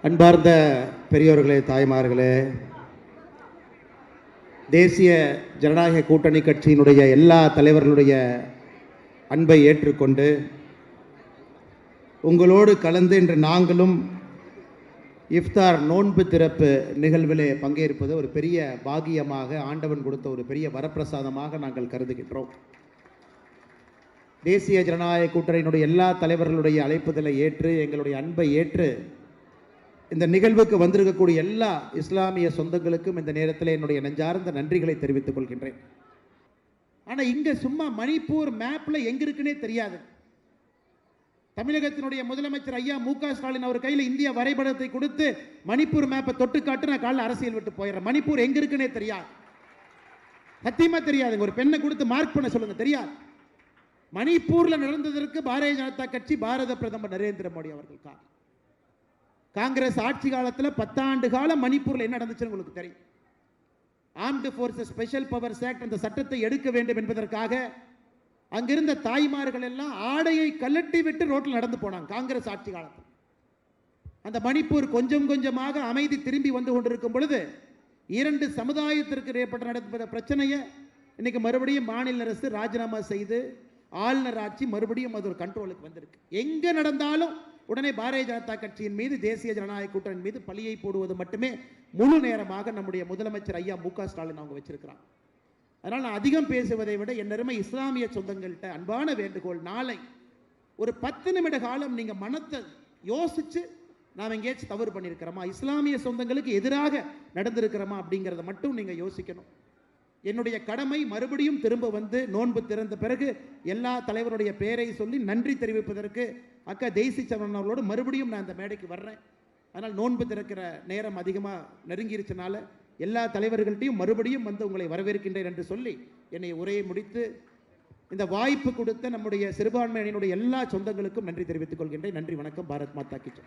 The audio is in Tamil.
அன்பார்ந்த பெரியோர்களே, தாய்மார்களே, தேசிய ஜனநாயக கூட்டணி கட்சியினுடைய எல்லா தலைவர்களுடைய அன்பை ஏற்றுக்கொண்டு உங்களோடு கலந்து இன்று நாங்களும் இஃப்தார் நோன்பு திறப்பு நிகழ்விலே பங்கேற்பது ஒரு பெரிய பாகியமாக, ஆண்டவன் கொடுத்த ஒரு பெரிய வரப்பிரசாதமாக நாங்கள் கருதுகின்றோம். தேசிய ஜனநாயக கூட்டணியினுடைய எல்லா தலைவர்களுடைய அழைப்புதலை ஏற்று, எங்களுடைய அன்பை ஏற்று இந்த நிகழ்வுக்கு வந்திருக்கக்கூடிய எல்லா இஸ்லாமிய சொந்தங்களுக்கும் இந்த நேரத்தில் என்னுடைய நெஞ்சார்ந்த நன்றிகளை தெரிவித்துக் கொள்கின்றேன். ஆனால் இங்கே சும்மா மணிப்பூர் மேப்பில் எங்கே இருக்குன்னே தெரியாது. தமிழகத்தினுடைய முதலமைச்சர் ஐயா மு.க. ஸ்டாலின் அவர் கையில் இந்திய வரைபடத்தை கொடுத்து மணிப்பூர் மேப்பை தொட்டு காட்டு, நான் காலையில் அரசியல் விட்டு போயிடுறேன். மணிப்பூர் எங்கே இருக்குன்னே தெரியாது, சத்தியமாக தெரியாதுங்க. ஒரு பெண்ணை கொடுத்து மார்க் பண்ண சொல்லுங்க, தெரியாது. மணிப்பூரில் நடந்ததற்கு பாரதிய ஜனதா கட்சி, பாரத பிரதமர் நரேந்திர மோடி அவர்கள் காரணம். காங்கிரஸ் ஆட்சி காலத்தில் 10 ஆண்டு காலம் மணிப்பூரில் என்ன நடந்துச்சுன்னு உங்களுக்கு தெரியும். Armed forces special powers act அந்த சட்டத்தை எடுக்க வேண்டும் என்பதற்காக அங்கிருந்த தாய்மார்கள் எல்லாம் ஆடையை கலட்டி விட்டு ரோட்டில் நடந்து போனாங்க காங்கிரஸ் ஆட்சி காலத்தில். அந்த மணிப்பூர் கொஞ்சம் கொஞ்சமாக அமைதி திரும்பி வந்து கொண்டிருக்கும் பொழுது 2 சமுதாயத்திற்கு ஏற்பட்ட நடந்த பிரச்சனையை இன்னைக்கு மறுபடியும் மாநில அரசு ராஜினாமா செய்து ஆளுநர் ஆட்சி மறுபடியும் அது ஒரு கண்ட்ரோலுக்கு வந்திருக்கு. எங்கே நடந்தாலும் உடனே பாரதிய ஜனதா கட்சியின் மீது, தேசிய ஜனநாயக கூட்டணியின் மீது பழியை போடுவது மட்டுமே முழு நேரமாக நம்முடைய முதலமைச்சர் ஐயா மு.க. ஸ்டாலின் அவங்க வச்சிருக்கிறாங்க. அதனால் நான் அதிகம் பேசுவதை விட என் அருமை இஸ்லாமிய சொந்தங்கள்கிட்ட அன்பான வேண்டுகோள், நாளை ஒரு 10 நிமிட காலம் நீங்கள் மனத்தை யோசிச்சு நாம் எங்கேயாச்சும் தவறு பண்ணியிருக்கிறோமா, இஸ்லாமிய சொந்தங்களுக்கு எதிராக நடந்திருக்கிறோமா அப்படிங்கிறத மட்டும் நீங்கள் யோசிக்கணும். என்னுடைய கடமை மறுபடியும் திரும்ப வந்து நோன்பு திறந்த பிறகு எல்லா தலைவருடைய பெயரை சொல்லி நன்றி தெரிவிப்பதற்கு அக்கா தேசி சரண் அவர்களோடு மறுபடியும் நான் இந்த மேடைக்கு வர்றேன். அதனால் நோன்பு திறக்கிற நேரம் அதிகமாக நெருங்கிருச்சனால எல்லா தலைவர்கள்ட்டையும் மறுபடியும் வந்து உங்களை வரவேற்கின்றேன் என்று சொல்லி என்னை உரையை முடித்து இந்த வாய்ப்பு கொடுத்த நம்முடைய சிறுபான்மையினுடைய எல்லா சொந்தங்களுக்கும் நன்றி தெரிவித்துக் கொள்கின்றேன். நன்றி, வணக்கம். பாரத் மாதா கி ஜெய்.